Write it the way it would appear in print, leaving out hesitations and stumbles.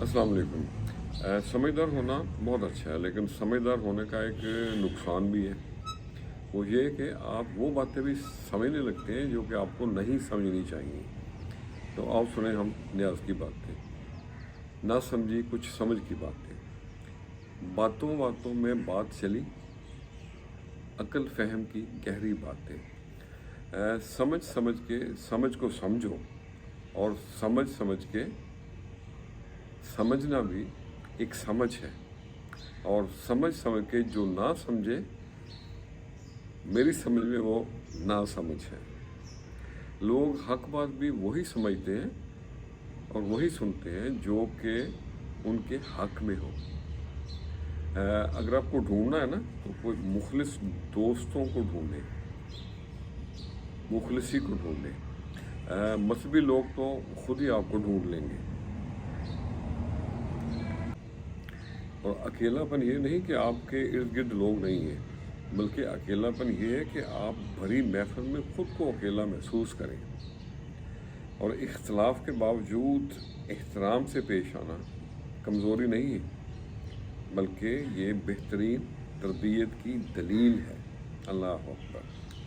अस्सलाम वालेकुम। समझदार होना बहुत अच्छा है, लेकिन समझदार होने का एक नुकसान भी है। वो ये है कि आप वो बातें भी समझने लगते हैं जो कि आपको नहीं समझनी चाहिए। तो आओ सुने हम न्याज की बातें। ना समझी कुछ समझ की बातें। बातों बातों में बात चली, अक्ल फहम की गहरी बातें। समझ समझ के समझ को समझो, और समझ समझ के समझना भी एक समझ है। और समझ समझ के जो ना समझे, मेरी समझ में वो ना समझ है। लोग हक बात भी वही समझते हैं और वही सुनते हैं जो कि उनके हक में हो। अगर आपको ढूंढना है ना, तो कोई मुखलिस दोस्तों को ढूंढें, मुखलिसी को ढूंढें। मजहबी लोग तो खुद ही आपको ढूंढ लेंगे। और अकेलापन ये नहीं कि आपके इर्द गिर्द लोग नहीं हैं, बल्कि अकेलापन ये है कि आप भरी महफिल में खुद को अकेला महसूस करें। और इख्तलाफ के बावजूद एहतराम से पेश आना कमज़ोरी नहीं है, बल्कि ये बेहतरीन तरबियत की दलील है। अल्लाह अकबर।